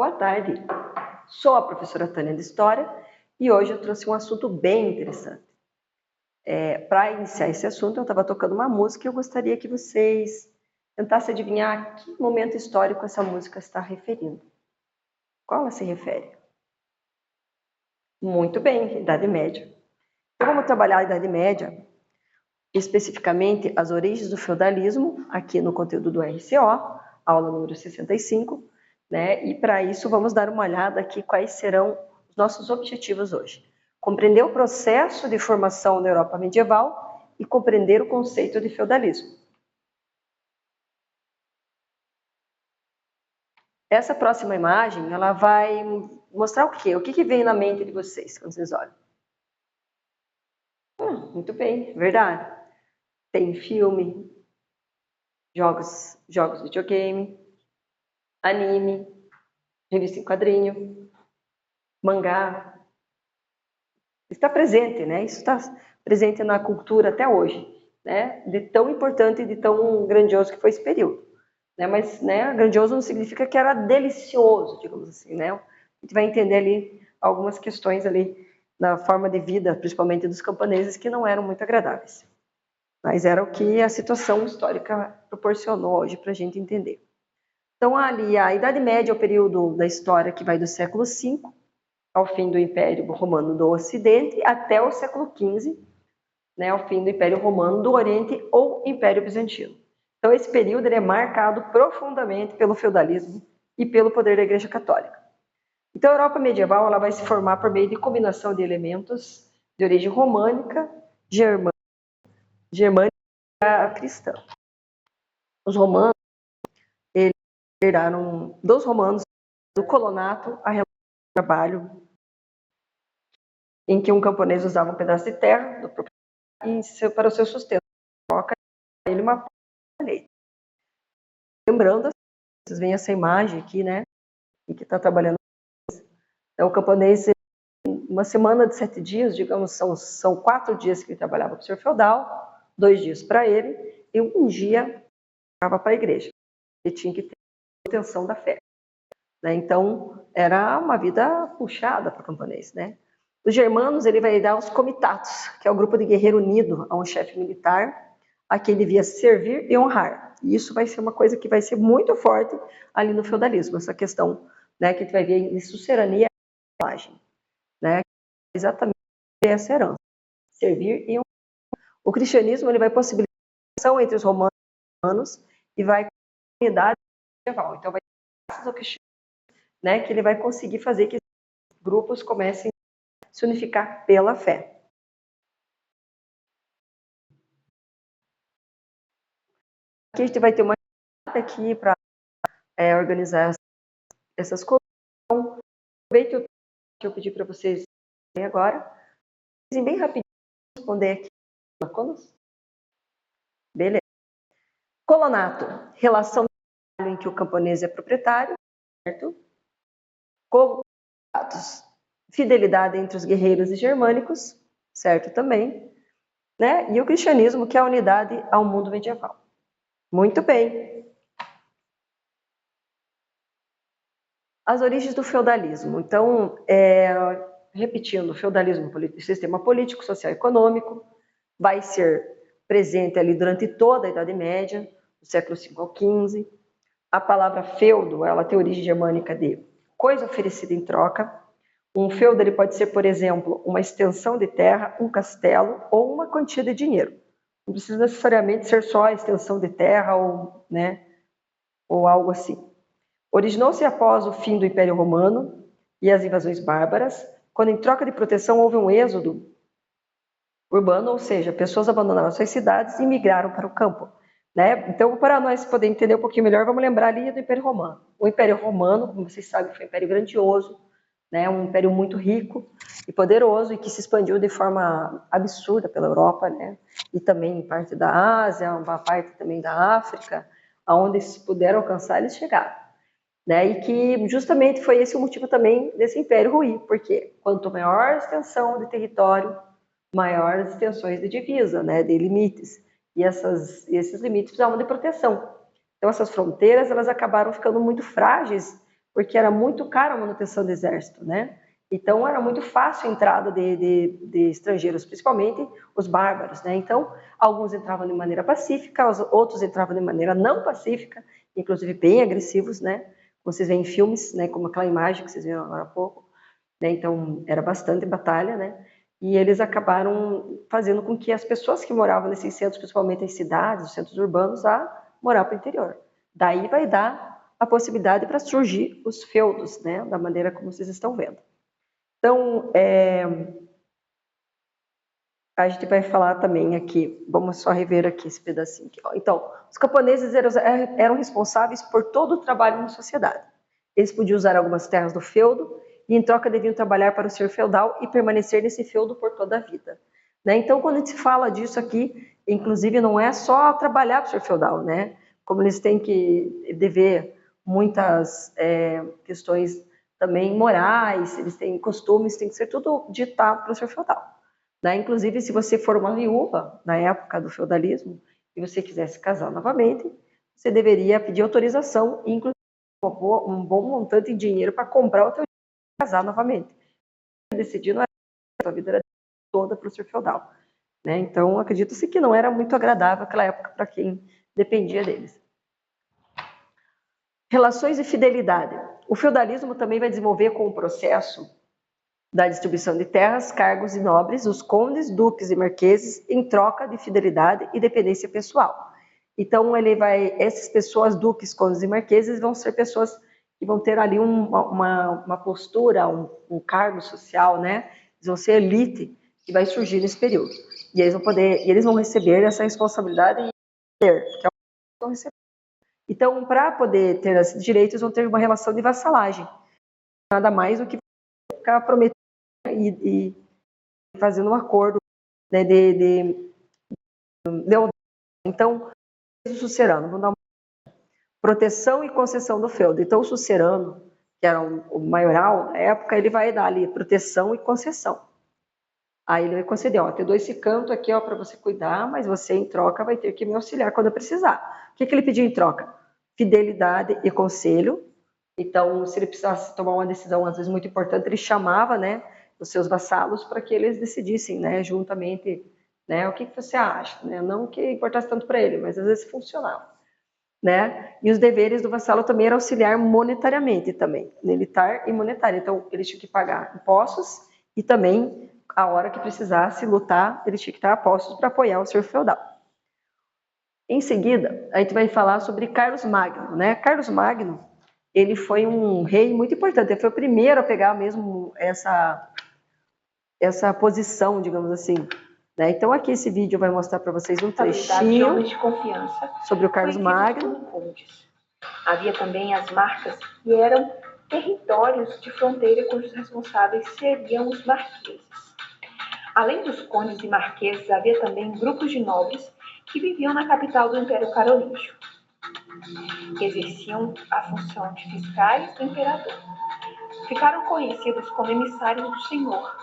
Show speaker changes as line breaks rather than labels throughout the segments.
Boa tarde, sou a professora Tânia de História e hoje eu trouxe um assunto bem interessante. Para iniciar esse assunto, eu estava tocando uma música e eu gostaria que vocês tentassem adivinhar a que momento histórico essa música está referindo. Qual ela se refere? Muito bem, Idade Média. Então vamos trabalhar a Idade Média, especificamente as origens do feudalismo, aqui no conteúdo do RCO, aula número 65, né? E para isso vamos dar uma olhada aqui quais serão os nossos objetivos hoje. Compreender o processo de formação da Europa medieval e compreender o conceito de feudalismo. Essa próxima imagem, ela vai mostrar o quê? O que vem na mente de vocês quando vocês olham? Muito bem, verdade. Tem filme, jogos de videogame, anime, revista em quadrinho, mangá. Está presente, né? Isso está presente na cultura até hoje, né? De tão importante e de tão grandioso que foi esse período. Né? Mas, né, grandioso não significa que era delicioso, digamos assim, né? A gente vai entender ali algumas questões ali na forma de vida, principalmente dos camponeses, que não eram muito agradáveis. Mas era o que a situação histórica proporcionou hoje para a gente entender. Então, ali, a Idade Média é o período da história que vai do século V ao fim do Império Romano do Ocidente até o século XV, né, ao fim do Império Romano do Oriente ou Império Bizantino. Então, esse período ele é marcado profundamente pelo feudalismo e pelo poder da Igreja Católica. Então, a Europa medieval ela vai se formar por meio de combinação de elementos de origem românica, germânica e cristã. Os romanos, eles herdaram dos romanos do colonato a relação de trabalho, em que um camponês usava um pedaço de terra do proprietário para o seu sustento. Coloca ele uma leite. Lembrando, vocês veem essa imagem aqui, né? E que está trabalhando. Então, o camponês, uma semana de 7 dias, digamos, são 4 dias que ele trabalhava para o senhor feudal, 2 dias para ele, e um dia estava para a igreja. Ele tinha que ter a manutenção da fé. Né? Então, era uma vida puxada para o camponês, né? Os germanos, ele vai dar os comitatos, que é o grupo de guerreiro unido a um chefe militar, a quem devia servir e honrar. E isso vai ser uma coisa que vai ser muito forte ali no feudalismo, essa questão, né, que a gente vai ver em sucerania e imagem, né? Exatamente essa herança, servir e honrar. O cristianismo ele vai possibilitar a relação entre os romanos e vai com a unidade medieval. Então, vai ser graças ao cristianismo, né, que ele vai conseguir fazer que esses grupos comecem a se unificar pela fé. Aqui a gente vai ter uma aqui para organizar essas coisas. Então, aproveito o que eu pedi para vocês agora. Bem rapidinho responder aqui. Beleza. Colonato, relação em que o camponês é proprietário, certo? Comitatos, fidelidade entre os guerreiros e germânicos, certo também, né? E o cristianismo, que é a unidade ao mundo medieval. Muito bem. As origens do feudalismo. Então, repetindo, o feudalismo, sistema político, social e econômico, vai ser presente ali durante toda a Idade Média, do século V ao XV. A palavra feudo, ela tem origem germânica de coisa oferecida em troca. Um feudo ele pode ser, por exemplo, uma extensão de terra, um castelo ou uma quantia de dinheiro. Não precisa necessariamente ser só a extensão de terra ou, né, ou algo assim. Originou-se após o fim do Império Romano e as invasões bárbaras, quando em troca de proteção houve um êxodo urbano, ou seja, pessoas abandonaram suas cidades e migraram para o campo. Né? Então, para nós poder entender um pouquinho melhor, vamos lembrar ali do Império Romano. O Império Romano, como vocês sabem, foi um império grandioso, né? Um império muito rico e poderoso e que se expandiu de forma absurda pela Europa, né? E também em parte da Ásia, uma parte também da África, aonde eles puderam alcançar, eles chegaram. Né? E que justamente foi esse o motivo também desse império ruir, porque quanto maior a extensão de território, maiores extensões de divisa, né? De limites. E esses limites precisavam de proteção. Então, essas fronteiras elas acabaram ficando muito frágeis porque era muito caro a manutenção do exército, né? Então era muito fácil a entrada de estrangeiros, principalmente os bárbaros, né? Então alguns entravam de maneira pacífica, outros entravam de maneira não pacífica, inclusive bem agressivos, né? Vocês veem em filmes, né? Como aquela imagem que vocês viram agora há pouco, né? Então era bastante batalha, né? E eles acabaram fazendo com que as pessoas que moravam nesses centros, principalmente as cidades, os centros urbanos, a morar para o interior. Daí vai dar a possibilidade para surgir os feudos, né? Da maneira como vocês estão vendo. Então, a gente vai falar também aqui, vamos só rever aqui esse pedacinho aqui. Então, os camponeses eram responsáveis por todo o trabalho na sociedade. Eles podiam usar algumas terras do feudo e, em troca, deviam trabalhar para o senhor feudal e permanecer nesse feudo por toda a vida. Né? Então, quando a gente fala disso aqui, inclusive, não é só trabalhar para o senhor feudal, né? Como eles têm que dever muitas questões também morais, eles têm costumes, tem que ser tudo ditado para o senhor feudal. Né? Inclusive, se você for uma viúva na época do feudalismo e você quisesse casar novamente, você deveria pedir autorização e, inclusive, um bom montante de dinheiro para comprar o teu e casar novamente. Decidir não era a sua vida era toda para o senhor feudal. Né? Então, acredito-se que não era muito agradável aquela época para quem dependia deles. Relações e fidelidade. O feudalismo também vai desenvolver com o processo da distribuição de terras, cargos e nobres, os condes, duques e marqueses, em troca de fidelidade e dependência pessoal. Então, essas pessoas, duques, condes e marqueses, vão ser pessoas que vão ter ali uma postura, um cargo social, né? Eles vão ser elite que vai surgir nesse período. E eles vão receber essa responsabilidade e poder, que é o que vão receber. Então, para poder ter esses direitos, vão ter uma relação de vassalagem. Nada mais do que ficar prometendo e fazendo um acordo, né, então, o sucerano, vamos dar uma proteção e concessão do feudo. Então, o sucerano, que era o maioral da época, ele vai dar ali proteção e concessão. Aí ele vai conceder, ó, te dou esse canto aqui, ó, para você cuidar, mas você, em troca, vai ter que me auxiliar quando eu precisar. O que ele pediu em troca? Fidelidade e conselho. Então, se ele precisasse tomar uma decisão, às vezes, muito importante, ele chamava, né, os seus vassalos para que eles decidissem, né, juntamente, né, o que você acha, né, não que importasse tanto para ele, mas às vezes funcionava, né, e os deveres do vassalo também eram auxiliar monetariamente também, militar e monetário, então eles tinham que pagar impostos e também, a hora que precisasse lutar, eles tinham que estar a postos para apoiar o senhor feudal. Em seguida, a gente vai falar sobre Carlos Magno, né, Carlos Magno, ele foi um rei muito importante, ele foi o primeiro a pegar mesmo essa posição, digamos assim. Né? Então aqui esse vídeo vai mostrar para vocês um trechinho
de confiança,
sobre o Carlos Magno.
Havia também as marcas, que eram territórios de fronteira cujos responsáveis seriam os marqueses. Além dos condes e marqueses, havia também grupos de nobres que viviam na capital do Império Carolíngio. Exerciam a função de fiscais do imperador. Ficaram conhecidos como emissários do Senhor.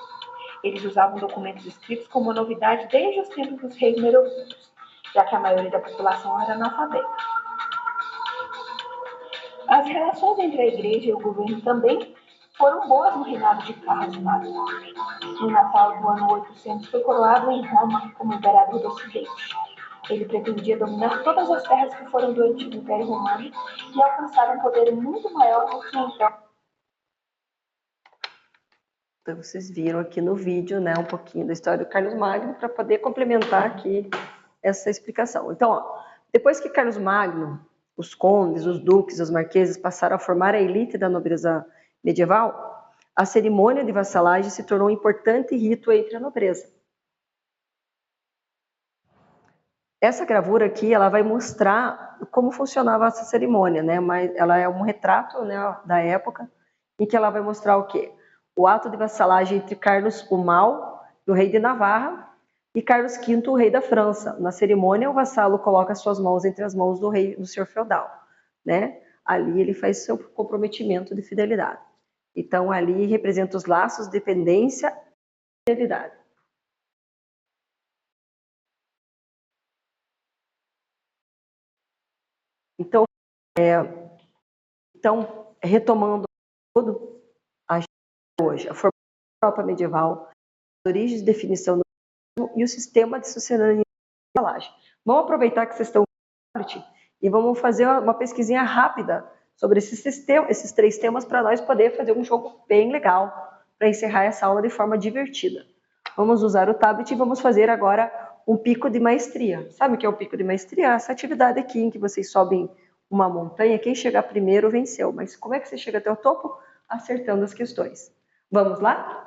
Eles usavam documentos escritos como novidade desde os tempos dos reis merovingios, já que a maioria da população era analfabeta. As relações entre a igreja e o governo também foram boas no reinado de Carlos Magno. No Natal do ano 800 foi coroado em Roma como imperador do Ocidente. Ele pretendia dominar todas as terras que foram do antigo Império Romano e alcançar um poder muito maior do que então.
Então vocês viram aqui no vídeo, né, um pouquinho da história do Carlos Magno para poder complementar aqui essa explicação. Então, ó, depois que Carlos Magno, os condes, os duques, os marqueses passaram a formar a elite da nobreza medieval, a cerimônia de vassalagem se tornou um importante rito entre a nobreza. Essa gravura aqui, ela vai mostrar como funcionava essa cerimônia, né? Mas ela é um retrato, né, da época, em que ela vai mostrar o quê? O ato de vassalagem entre Carlos o Mau, o rei de Navarra, e Carlos V, o rei da França. Na cerimônia, o vassalo coloca suas mãos entre as mãos do rei, do senhor feudal, né? Ali ele faz seu comprometimento de fidelidade. Então, ali representa os laços de dependência e fidelidade. Então, retomando tudo hoje, a formação da Europa medieval, as origens de definição do e o sistema de cidadania de embalagem. Vamos aproveitar que vocês estão e vamos fazer uma pesquisinha rápida sobre esses 3 temas para nós poder fazer um jogo bem legal para encerrar essa aula de forma divertida. Vamos usar o tablet e vamos fazer agora um pico de maestria. Sabe o que é o pico de maestria? Essa atividade aqui em que vocês sobem uma montanha, quem chegar primeiro venceu. Mas como é que você chega até o topo? Acertando as questões. Vamos lá?